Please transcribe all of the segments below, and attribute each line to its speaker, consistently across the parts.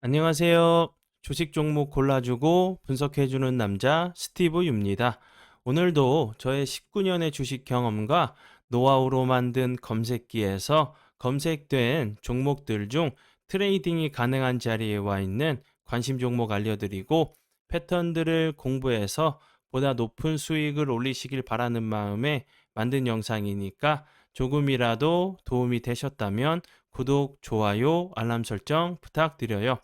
Speaker 1: 안녕하세요. 주식 종목 골라주고 분석해주는 남자 스티브 유입니다. 오늘도 저의 19년의 주식 경험과 노하우로 만든 검색기에서 검색된 종목들 중 트레이딩이 가능한 자리에 와 있는 관심 종목 알려드리고 패턴들을 공부해서 보다 높은 수익을 올리시길 바라는 마음에 만든 영상이니까 조금이라도 도움이 되셨다면 구독, 좋아요, 알람 설정 부탁드려요.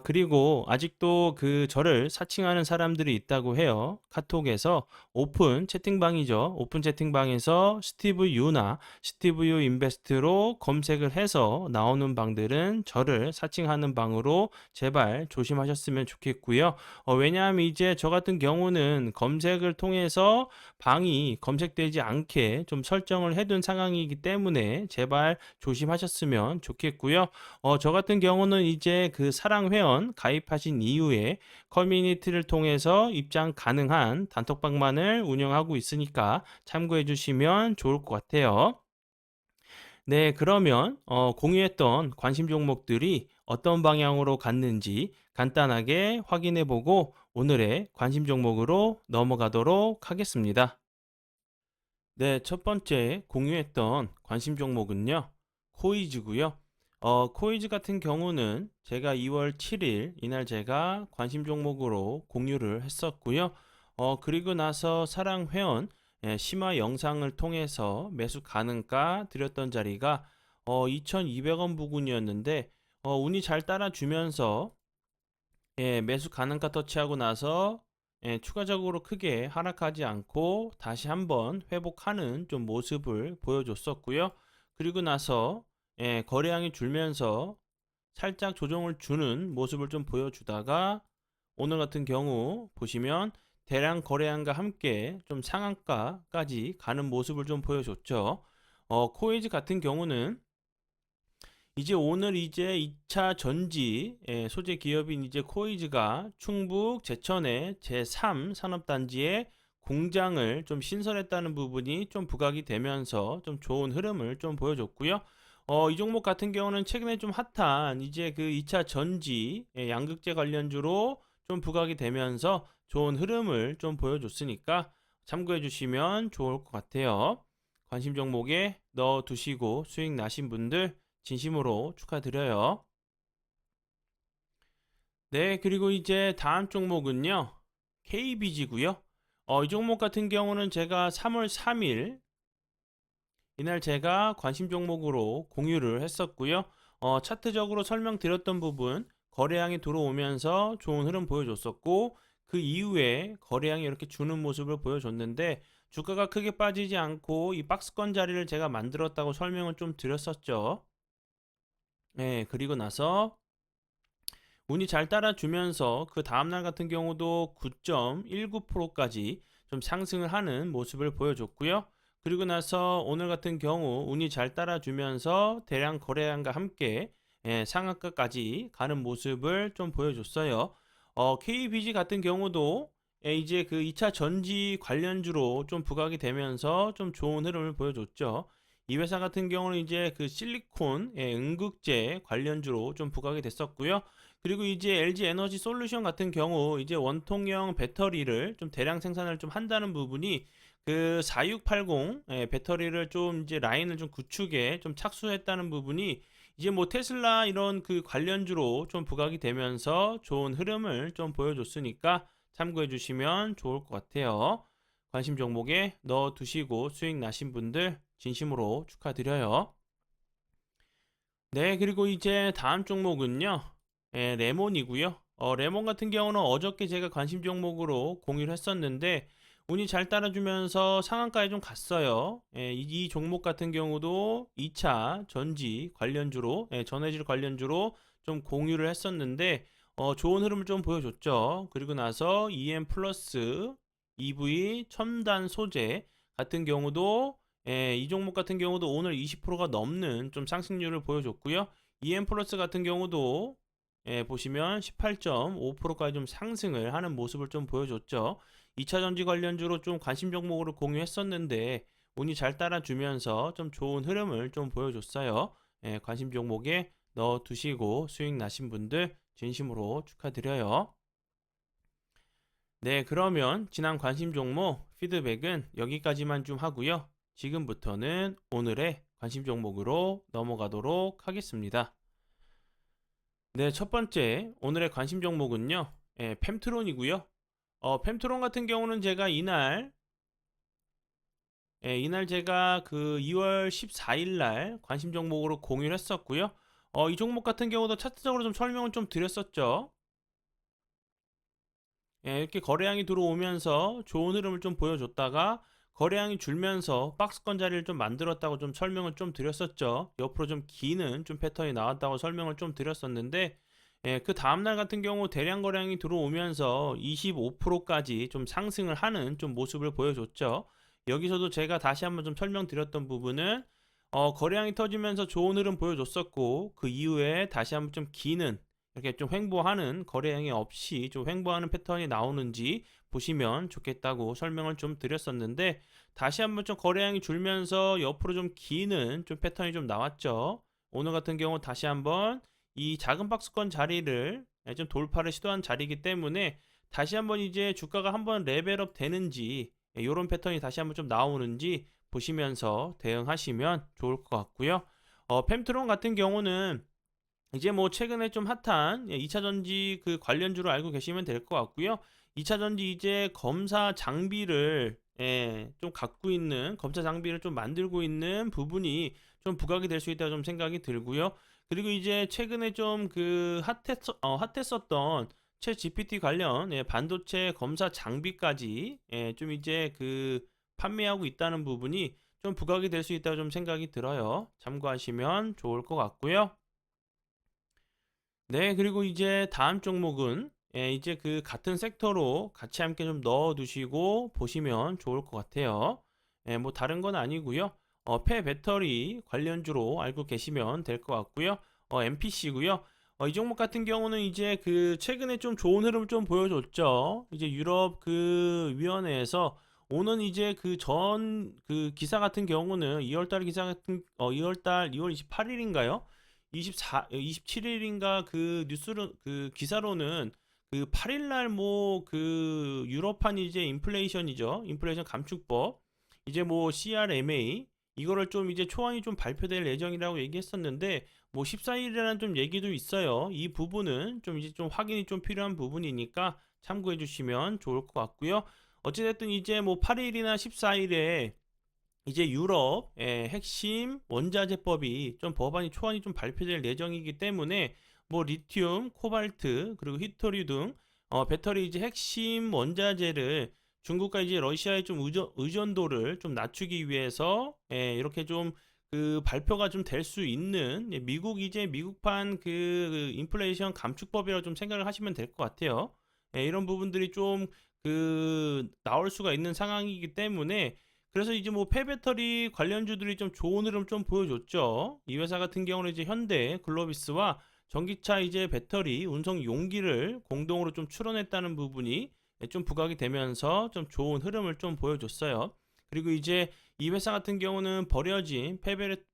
Speaker 1: 그리고 아직도 저를 사칭하는 사람들이 있다고 해요. 카톡에서 오픈 채팅방이죠. 오픈 채팅방에서 스티브 유나 스티브 유 인베스트로 검색을 해서 나오는 방들은 저를 사칭하는 방으로 제발 조심하셨으면 좋겠고요. 왜냐하면 이제 저 같은 경우는 검색을 통해서 방이 검색되지 않게 좀 설정을 해둔 상황이기 때문에 제발 조심하셨으면 좋겠고요. 저 같은 경우는 이제 사랑 회원 가입하신 이후에 커뮤니티를 통해서 입장 가능한 단톡방만을 운영하고 있으니까 참고해 주시면 좋을 것 같아요. 네, 그러면 공유했던 관심 종목들이 어떤 방향으로 갔는지 간단하게 확인해 보고 오늘의 관심 종목으로 넘어가도록 하겠습니다. 네, 첫 번째 공유했던 관심 종목은요, 코이즈고요. 코이즈 같은 경우는 제가 2월 7일 이날 제가 관심 종목으로 공유를 했었고요. 그리고 나서 사랑 회원 심화 영상을 통해서 매수 가능가 드렸던 자리가 2,200원 부근이었는데 운이 잘 따라주면서 매수 가능가 터치하고 나서 추가적으로 크게 하락하지 않고 다시 한번 회복하는 좀 모습을 보여줬었고요. 그리고 나서 거래량이 줄면서 살짝 조정을 주는 모습을 좀 보여주다가 오늘 같은 경우 보시면 대량 거래량과 함께 좀 상한가까지 가는 모습을 좀 보여줬죠. 코이즈 같은 경우는 이제 오늘 이제 2차 전지 소재 기업인 이제 코이즈가 충북 제천의 제3 산업단지에 공장을 좀 신설했다는 부분이 좀 부각이 되면서 좀 좋은 흐름을 좀 보여줬고요. 이 종목 같은 경우는 최근에 좀 핫한 이제 2차 전지 양극재 관련주로 좀 부각이 되면서 좋은 흐름을 좀 보여줬으니까 참고해 주시면 좋을 것 같아요. 관심 종목에 넣어 두시고 수익 나신 분들 진심으로 축하드려요. 네, 그리고 이제 다음 종목은요. KBG고요. 이 종목 같은 경우는 제가 3월 3일 이날 제가 관심 종목으로 공유를 했었고요. 차트적으로 설명드렸던 부분 거래량이 들어오면서 좋은 흐름 보여줬었고 그 이후에 거래량이 이렇게 주는 모습을 보여줬는데 주가가 크게 빠지지 않고 이 박스권 자리를 제가 만들었다고 설명을 좀 드렸었죠. 네, 그리고 나서 운이 잘 따라주면서 그 다음날 같은 경우도 9.19%까지 좀 상승을 하는 모습을 보여줬고요. 그리고 나서 오늘 같은 경우 운이 잘 따라주면서 대량 거래량과 함께 상한가까지 가는 모습을 좀 보여줬어요. KBG 같은 경우도 이제 2차 전지 관련주로 좀 부각이 되면서 좀 좋은 흐름을 보여줬죠. 이 회사 같은 경우는 이제 실리콘 응급제 관련주로 좀 부각이 됐었고요. 그리고 이제 LG 에너지 솔루션 같은 경우 이제 원통형 배터리를 좀 대량 생산을 좀 한다는 부분이 4680 배터리를 좀 이제 라인을 좀 구축에 좀 착수했다는 부분이 이제 뭐 테슬라 이런 관련주로 좀 부각이 되면서 좋은 흐름을 좀 보여줬으니까 참고해 주시면 좋을 것 같아요. 관심 종목에 넣어 두시고 수익 나신 분들 진심으로 축하드려요. 네, 그리고 이제 다음 종목은요. 레몬이고요. 레몬 같은 경우는 어저께 제가 관심 종목으로 공유를 했었는데 운이 잘 따라주면서 상한가에 좀 갔어요. 이 종목 같은 경우도 2차 전지 관련주로 전해질 관련주로 좀 공유를 했었는데 좋은 흐름을 좀 보여줬죠. 그리고 나서 EM 플러스 EV 첨단 소재 같은 경우도 이 종목 같은 경우도 오늘 20%가 넘는 좀 상승률을 보여줬고요. EM 플러스 같은 경우도 보시면 18.5%까지 좀 상승을 하는 모습을 좀 보여줬죠. 2차 전지 관련주로 좀 관심 종목으로 공유했었는데 운이 잘 따라주면서 좀 좋은 흐름을 좀 보여줬어요. 관심 종목에 넣어 두시고 수익 나신 분들 진심으로 축하드려요. 네, 그러면 지난 관심 종목 피드백은 여기까지만 좀 하고요. 지금부터는 오늘의 관심 종목으로 넘어가도록 하겠습니다. 네, 첫 번째 오늘의 관심 종목은요. 펨트론이고요. 펨트론 같은 경우는 제가 이날 제가 그 2월 14일 날 관심 종목으로 공유를 했었고요. 이 종목 같은 경우도 차트적으로 좀 설명을 좀 드렸었죠. 이렇게 거래량이 들어오면서 좋은 흐름을 좀 보여줬다가 거래량이 줄면서 박스권 자리를 좀 만들었다고 좀 설명을 좀 드렸었죠. 옆으로 좀 기는 좀 패턴이 나왔다고 설명을 좀 드렸었는데 그 다음날 같은 경우 대량 거래량이 들어오면서 25%까지 좀 상승을 하는 좀 모습을 보여줬죠. 여기서도 제가 다시 한번 좀 설명드렸던 부분은 거래량이 터지면서 좋은 흐름 보여줬었고 그 이후에 다시 한번 좀 기는 이렇게 좀 횡보하는 거래량이 없이 좀 횡보하는 패턴이 나오는지 보시면 좋겠다고 설명을 좀 드렸었는데 다시 한번 좀 거래량이 줄면서 옆으로 좀 기는 좀 패턴이 좀 나왔죠. 오늘 같은 경우 다시 한번 이 작은 박스권 자리를 좀 돌파를 시도한 자리이기 때문에 다시 한번 이제 주가가 한번 레벨업 되는지 이런 패턴이 다시 한번 좀 나오는지 보시면서 대응하시면 좋을 것 같고요. 펨트론 같은 경우는 이제 뭐 최근에 좀 핫한 2차 전지 그 관련주로 알고 계시면 될 것 같고요. 2차 전지 이제 검사 장비를 좀 갖고 있는 검사 장비를 좀 만들고 있는 부분이 좀 부각이 될 수 있다고 좀 생각이 들고요. 그리고 이제 최근에 좀 그 핫했었던 챗 GPT 관련 반도체 검사 장비까지 좀 이제 그 판매하고 있다는 부분이 좀 부각이 될 수 있다고 좀 생각이 들어요. 참고하시면 좋을 것 같고요. 네, 그리고 이제 다음 종목은 이제 그 같은 섹터로 같이 함께 좀 넣어 두시고 보시면 좋을 것 같아요. 뭐 다른 건 아니고요. 폐 배터리 관련주로 알고 계시면 될 것 같고요. MPC고요. 이 종목 같은 경우는 이제 그 최근에 좀 좋은 흐름 좀 보여줬죠. 이제 유럽 그 위원회에서 오는 이제 그 전 그 기사 같은 경우는 2월달 기사 같은 2월 28일인가요? 27일인가 그 뉴스로 그 기사로는 그 8일 날 뭐 그 유럽판 이제 인플레이션이죠. 인플레이션 감축법. 이제 뭐 CRMA 이거를 좀 이제 초안이 좀 발표될 예정이라고 얘기했었는데 뭐 14일이라는 좀 얘기도 있어요. 이 부분은 좀 이제 좀 확인이 좀 필요한 부분이니까 참고해 주시면 좋을 것 같고요. 어찌됐든 이제 뭐 8일이나 14일에 이제 유럽의 핵심 원자재법이 좀 법안이 초안이 좀 발표될 예정이기 때문에 뭐 리튬, 코발트 그리고 히토리 등 배터리 이제 핵심 원자재를 중국과 이제 러시아의 좀 의존도를 좀 낮추기 위해서 이렇게 좀 그 발표가 좀 될 수 있는 미국 이제 미국판 그 인플레이션 감축법이라고 좀 생각을 하시면 될 것 같아요. 이런 부분들이 좀 그 나올 수가 있는 상황이기 때문에 그래서 이제 뭐 폐배터리 관련주들이 좀 좋은 흐름 좀 보여줬죠. 이 회사 같은 경우는 이제 현대 글로비스와 전기차 이제 배터리 운송 용기를 공동으로 좀 출원했다는 부분이 좀 부각이 되면서 좀 좋은 흐름을 좀 보여줬어요. 그리고 이제 이 회사 같은 경우는 버려진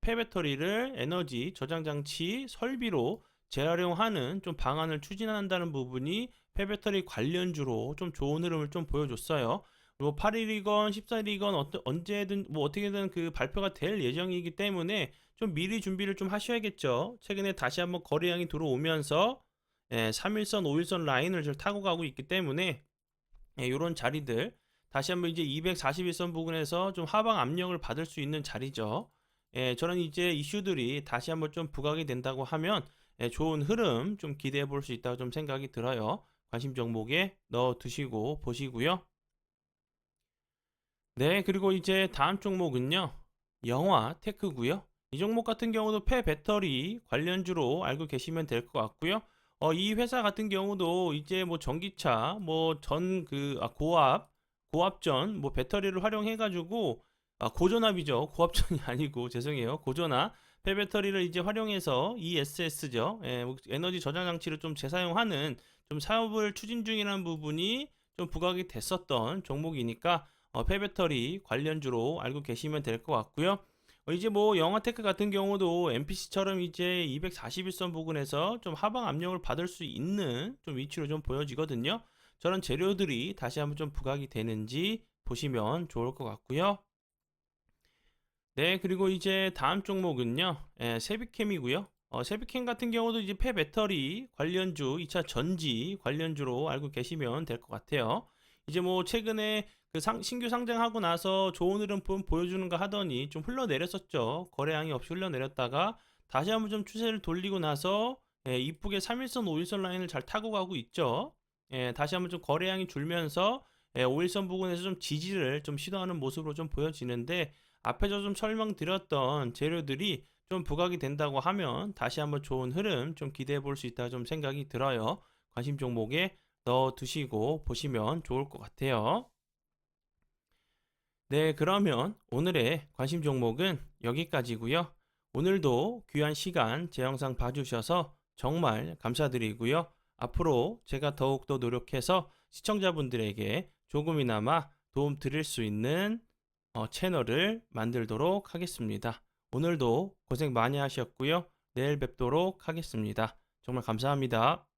Speaker 1: 폐배터리를 에너지 저장 장치 설비로 재활용하는 좀 방안을 추진한다는 부분이 폐배터리 관련주로 좀 좋은 흐름을 좀 보여줬어요. 뭐 8일이건 14일이건 언제든 뭐 어떻게든 그 발표가 될 예정이기 때문에 좀 미리 준비를 좀 하셔야겠죠. 최근에 다시 한번 거래량이 들어오면서 3일선, 5일선 라인을 좀 타고 가고 있기 때문에 이런 자리들 다시 한번 이제 241선 부근에서 좀 하방 압력을 받을 수 있는 자리죠. 저는 이제 이슈들이 다시 한번 좀 부각이 된다고 하면 좋은 흐름 좀 기대해 볼 수 있다고 좀 생각이 들어요. 관심 종목에 넣어 두시고 보시고요. 네, 그리고 이제 다음 종목은요. 영화 테크고요. 이 종목 같은 경우도 폐배터리 관련주로 알고 계시면 될 것 같고요. 이 회사 같은 경우도 이제 뭐 전기차, 뭐 전 고압전, 뭐 배터리를 활용해 가지고 고전압이죠. 고압전이 아니고 죄송해요. 고전압 폐배터리를 이제 활용해서 ESS죠. 뭐 에너지 저장 장치를 좀 재사용하는 좀 사업을 추진 중이라는 부분이 좀 부각이 됐었던 종목이니까 폐배터리 관련주로 알고 계시면 될 것 같고요. 이제 뭐 영화테크 같은 경우도 NPC처럼 이제 241선 부근에서 좀 하방 압력을 받을 수 있는 좀 위치로 좀 보여지거든요. 저런 재료들이 다시 한번 좀 부각이 되는지 보시면 좋을 것 같고요. 네, 그리고 이제 다음 종목은요, 세비캠이고요. 세비캠 같은 경우도 이제 폐배터리 관련주, 2차 전지 관련주로 알고 계시면 될 것 같아요. 이제 뭐 최근에 그 신규 상장하고 나서 좋은 흐름 보여주는가 하더니 좀 흘러내렸었죠. 거래량이 없이 흘러내렸다가 다시 한번 좀 추세를 돌리고 나서 이쁘게 3일선, 5일선 라인을 잘 타고 가고 있죠. 다시 한번 좀 거래량이 줄면서 5일선 부근에서 좀 지지를 좀 시도하는 모습으로 좀 보여지는데 앞에서 좀 설명드렸던 재료들이 좀 부각이 된다고 하면 다시 한번 좋은 흐름 좀 기대해 볼 수 있다 좀 생각이 들어요. 관심 종목에 넣어 두시고 보시면 좋을 것 같아요. 네, 그러면 오늘의 관심 종목은 여기까지고요. 오늘도 귀한 시간 제 영상 봐주셔서 정말 감사드리고요. 앞으로 제가 더욱더 노력해서 시청자분들에게 조금이나마 도움 드릴 수 있는 채널을 만들도록 하겠습니다. 오늘도 고생 많이 하셨고요. 내일 뵙도록 하겠습니다. 정말 감사합니다.